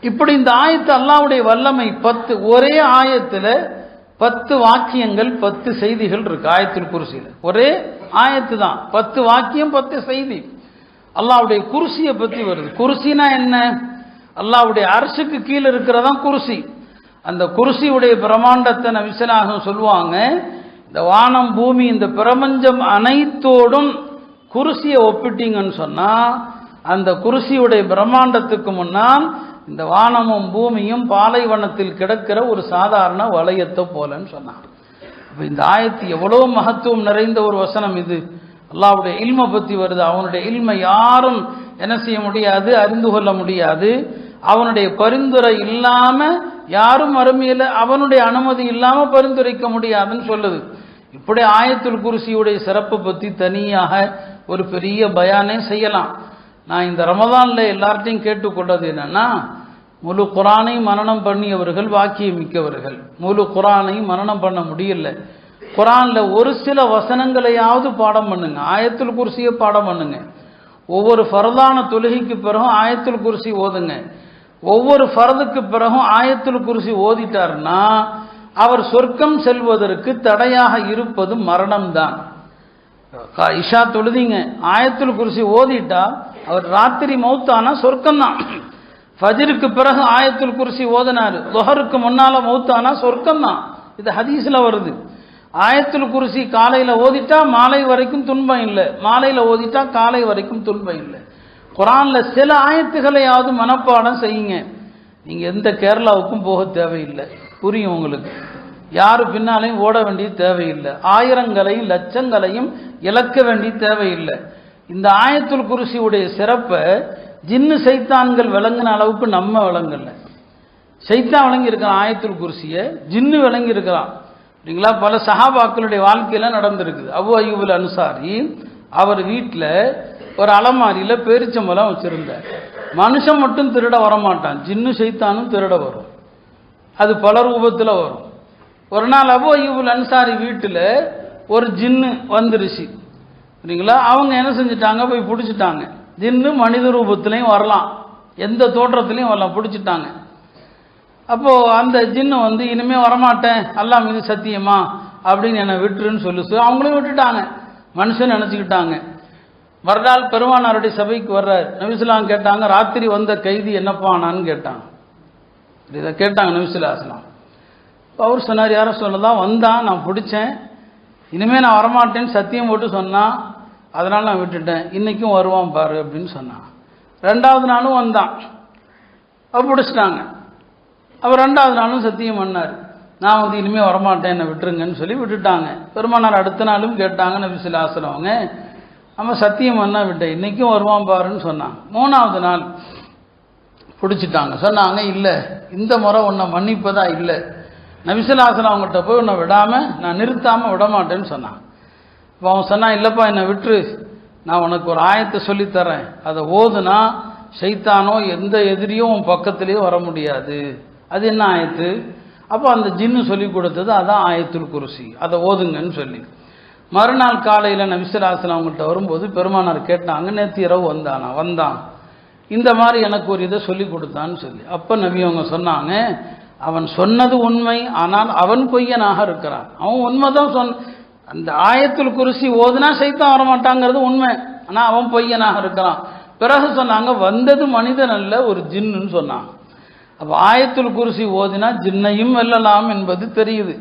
இப்படி இந்த ஆயத்து அல்லாஹ்வுடைய வல்லமை 10 ஒரே ஆயத்தில் 10 வாக்கியங்கள் 10 செய்திகள் இருக்கு. ஆயத்துல் குர்சியில் ஒரே ஆயத்து தான், 10 வாக்கியம் 10 செய்தி. அல்லாஹ்வுடைய குர்சியை பற்றி வருது. குர்சினா என்ன? அல்லாஹ்வுடைய அர்ஷுக்கு கீழே இருக்கிறதான் குர்சி. அந்த குர்சியுடைய பிரமாண்டத்தை நபிஸல்லாஹு சொல்லுவாங்க, இந்த வானம் பூமி இந்த பிரபஞ்சம் அனைத்தோடும் குர்சியை ஒப்பிட்டீங்கன்னு சொன்னா அந்த குர்சியுடைய பிரம்மாண்டத்துக்கு முன்னால் இந்த வானமும் பூமியும் பாலைவனத்தில் கிடக்கிற ஒரு சாதாரண வளையத்தை போலன்னு சொன்னாங்க. இந்த ஆயத்து எவ்வளவு மகத்துவம் நிறைந்த ஒரு வசனம் இது. அல்லாஹ்வுடைய இல்மை பற்றி வருது. அவனுடைய இல்மை யாரும் என்ன செய்ய முடியாது, அறிந்து கொள்ள முடியாது. அவனுடைய பரிந்துரை இல்லாம யாரும் மறுமையில அவனுடைய அனுமதி இல்லாம பரிந்துரைக்க முடியாதுன்னு சொல்லுது. இப்படி ஆயத்துல் குர்சியுடைய சிறப்பை பற்றி தனியாக ஒரு பெரிய பயானே செய்யலாம். நான் இந்த ரமதான்ல எல்லார்ட்டையும் கேட்டுக்கொண்டது என்னன்னா, முழு குரானையும் மனனம் பண்ணியவர்கள் வாக்கியம் மிக்கவர்கள். முழு குரானையும் மனனம் பண்ண முடியல. குரான்ல ஒரு சில வசனங்களையாவது பாடம் பண்ணுங்க. ஆயத்துல் குர்சியை பாடம் பண்ணுங்க. ஒவ்வொரு ஃபர்தான தொழுகைக்கு பிறகும் ஆயத்துல் குர்சி ஓதுங்க. ஒவ்வொரு ஃபர்துக்கு பிறகும் ஆயத்துல் குர்சி ஓதிட்டார்னா அவர் சொர்க்கம் செல்வதற்கு தடையாக இருப்பது மரணம்தான். இஷா தொழுதிங்க, ஆயத்துல் குர்சி ஓதிட்டா அவர் ராத்திரி மௌத்தானா சொர்க்கம்தான். ஃபஜ்ருக்கு பிறகு ஆயத்துல் குர்சி ஓதினாரு, லுஹருக்கு முன்னால மௌத்தானா சொர்க்கம்தான். இது ஹதீஸ்ல வருது. ஆயத்துல் குர்சி காலையில ஓதிட்டா மாலை வரைக்கும் துன்பம் இல்லை, மாலையில ஓதிட்டா காலை வரைக்கும் துன்பம் இல்லை. குரான்ல சில ஆயத்துகளையாவது மனப்பாடம் செய்யுங்க. நீங்க எந்த கேரளாவுக்கும் போக தேவையில்லை, புரியும் உங்களுக்கு. யாரு பின்னாலையும் ஓட வேண்டிய தேவையில்லை, ஆயிரங்களையும் லட்சங்களையும் இழக்க வேண்டிய தேவையில்லை. இந்த ஆயத்துல் குர்சியுடைய சிறப்பை ஜின்னு சைத்தான்கள் விளங்கின அளவுக்கு நம்ம விளங்கல. சைத்தான் விளங்கி இருக்கிறான் ஆயத்துல் குர்சியை, ஜின்னு விளங்கி இருக்கிறான். சரிங்களா? பல சஹாபாக்களுடைய வாழ்க்கையில நடந்திருக்குது. அபு அய்யூபுல் அன்சாரி அவர் வீட்டில் ஒரு அலமாரியில பேரிச்சம்பழம் வச்சிருந்தார். மனுஷன் மட்டும் திருட வரமாட்டான், ஜின்னு சைத்தானும் திருட வரும். அது பல ரூபத்தில் வரும். ஒரு நாள் அபு அய்யூபுல் அன்சாரி வீட்டில் ஒரு ஜின்னு வந்துருச்சு. சரிங்களா? அவங்க என்ன செஞ்சுட்டாங்க, போய் பிடிச்சிட்டாங்க. ஜின்னு மனித ரூபத்திலையும் வரலாம், எந்த தோற்றத்திலையும் வரலாம், பிடிச்சிட்டாங்க. அப்போ அந்த ஜின்னு வந்து இனிமே வரமாட்டேன், அல்லாஹ் மீது சத்தியமா அப்படின்னு என்னை விட்டுருன்னு சொல்லி அவங்களையும் விட்டுட்டாங்க. மனுஷன் நினச்சிக்கிட்டாங்க. மறுநாள் பெருமானாருடைய சபைக்கு வர்றாரு. நபிசுல்லாம் கேட்டாங்க, ராத்திரி வந்த கைதி என்னப்பானான்னு கேட்டாங்க. இதை கேட்டாங்க நபிசுல்லாஸ்லாம். அவர் சொன்னார், யார சொல்லதான் வந்தான், நான் பிடிச்சேன், இனிமேல் நான் வரமாட்டேன்னு சத்தியம் போட்டு சொன்னான், அதனால் நான் விட்டுட்டேன், இன்றைக்கும் வருவான் பாரு அப்படின்னு சொன்னான். 2வது நாளும் வந்தான், அவர் பிடிச்சிட்டாங்க. அவர் 2வது நாளும் சத்தியம் பண்ணார், நான் வந்து இனிமேல் வரமாட்டேன், என்னை விட்டுருங்கன்னு சொல்லி விட்டுட்டாங்க. பெருமானார் அடுத்த நாளும் கேட்டாங்க நபிசுல்லாஸ்லாம், அவங்க நம்ம சத்தியம் பண்ணா விட்டேன், இன்றைக்கும் வருவான் பாருன்னு சொன்னாங்க. 3வது நாள் பிடிச்சிட்டாங்க. சொன்னாங்க, இல்லை இந்த முறை உன்னை மன்னிப்பதா இல்லை, நபிசுல்லாஸ்லாம் அவங்கள்ட்ட போய் உன்னை விடாமல் நான் நிறுத்தாமல் விடமாட்டேன்னு சொன்னான். இப்போ அவன் சொன்னான், இல்லைப்பா என்னை விட்டுரு, நான் உனக்கு ஒரு ஆயத்தை சொல்லித்தரேன், அதை ஓதுனா சைத்தானோ எந்த எதிரியும் உன் பக்கத்துலேயே வர முடியாது. அது என்ன ஆயத்து? அப்போ அந்த ஜின்னு சொல்லி கொடுத்தது அதான் ஆயத்துல் குர்சி, அதை ஓதுங்கன்னு சொல்லி. மறுநாள் காலையில் நபிசுல்லாஸ்லாம் அவங்கள்ட்ட வரும்போது பெருமானார் கேட்டாங்க, நேற்று இரவு வந்தானா? வந்தான், இந்த மாதிரி எனக்கு ஒரு இதை சொல்லி கொடுத்தான்னு சொல்லி. அப்போ நபி அவங்க சொன்னாங்க, அவன் சொன்னது உண்மை, ஆனால் அவன் பொய்யனாக இருக்கிறான். அவன் உண்மைதான் அந்த ஆயத்துல் குர்சி ஓதுனா சைத்தான் வரமாட்டாங்கிறது உண்மை, ஆனால் அவன் பொய்யனாக இருக்கிறான். பிறகு சொன்னாங்க, வந்தது மனிதன் அல்ல, ஒரு ஜின்னு சொன்னாங்க. அப்போ ஆயத்துல் குர்சி ஓதினா ஜின்னையும் வெல்லலாம் என்பது தெரியுது.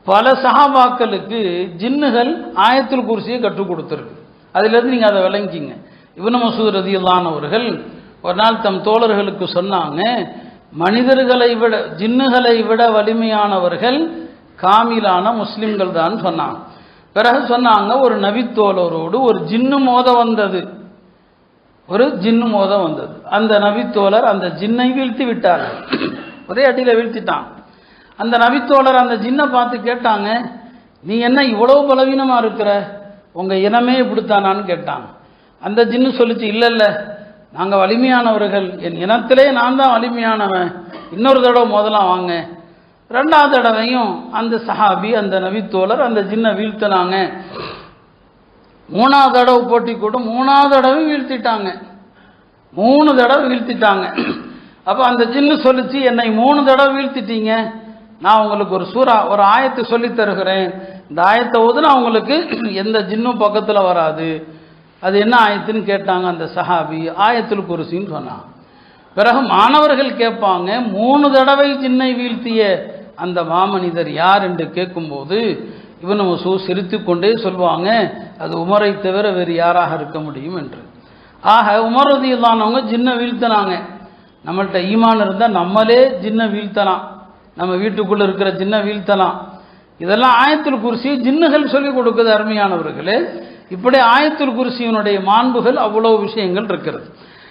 பல சஹாபாக்களுக்கு ஜின்னுகள் ஆயத்துல் குர்சியை கற்றுக் கொடுத்துருக்கு. அதிலிருந்து நீங்கள் அதை விளங்கிங்க. இப்னு மஸ்ஊத் ரலியல்லாஹு அவர்கள் ஒரு நாள் தம் தோழர்களுக்கு சொன்னாங்க, மனிதர்களை விட ஜின்னுகளை விட வலிமையானவர்கள் காமிலான முஸ்லிம்கள் தான் சொன்னாங்க. பிறகு சொன்னாங்க, ஒரு நபித்தோழரோடு ஒரு ஜின்னு மோத வந்தது, ஒரு ஜின்னு மோத வந்தது. அந்த நபித்தோழர் அந்த ஜின்னை வீழ்த்தி விட்டார், ஒரே அடியில் வீழ்த்திட்டான். அந்த நபித்தோழர் அந்த ஜின்னை பார்த்து கேட்டாங்க, நீ என்ன இவ்வளவு பலவீனமா இருக்கிற, உங்க இனமே இப்படித்தானான்னு கேட்டாங்க. அந்த ஜின்னு சொல்லிச்சு, இல்லை இல்லை நாங்கள் வலிமையானவர்கள், என் இனத்திலே நான் தான் வலிமையானவன், இன்னொரு தடவை மோதலாம் வாங்க. 2வது தடவையும் அந்த சஹாபி அந்த நபித்தோழர் அந்த ஜின்னை வீழ்த்தினாங்க. 3வது தடவை போட்டி கூட 3வது தடவை வீழ்த்திட்டாங்க. 3 தடவை வீழ்த்திட்டாங்க. அப்போ அந்த ஜின்னு சொல்லிச்சு, என்னை 3 தடவை வீழ்த்திட்டீங்க, நான் உங்களுக்கு ஒரு ஆயத்தை சொல்லி தருகிறேன், இந்த ஆயத்தை ஓதுனா உங்களுக்கு எந்த ஜின்னும் பக்கத்தில் வராது. அது என்ன ஆயத்துன்னு கேட்டாங்க அந்த சஹாபி. ஆயத்துல் குர்சின்னு சொன்னான். பிறகு மாணவர்கள் கேட்பாங்க, 3 தடவை ஜின்னை வீழ்த்திய அந்த மாமனிதர் யார் என்று கேட்கும்போது இப்னு மஸ்ஊத் சிரித்து கொண்டே சொல்வாங்க, அது உமரை தவிர வேறு யாராக இருக்க முடியும் என்று. ஆக உமர் ரலியல்லாஹு அன்ஹு ஜின்னை வீழ்த்தினாங்க. நம்மள்கிட்ட ஈமான் இருந்தால் நம்மளே ஜின்னை வீழ்த்தலாம், நம்ம வீட்டுக்குள்ளே இருக்கிற ஜின்னை வீழ்த்தலாம். இதெல்லாம் ஆயத்துல் குர்சி ஜின்னுகள் சொல்லிக் கொடுக்குது. அருமையானவர்களே, இப்படி ஆயத்துல் குர்சியினுடைய மாண்புகள் அவ்வளோ விஷயங்கள் இருக்கிறது.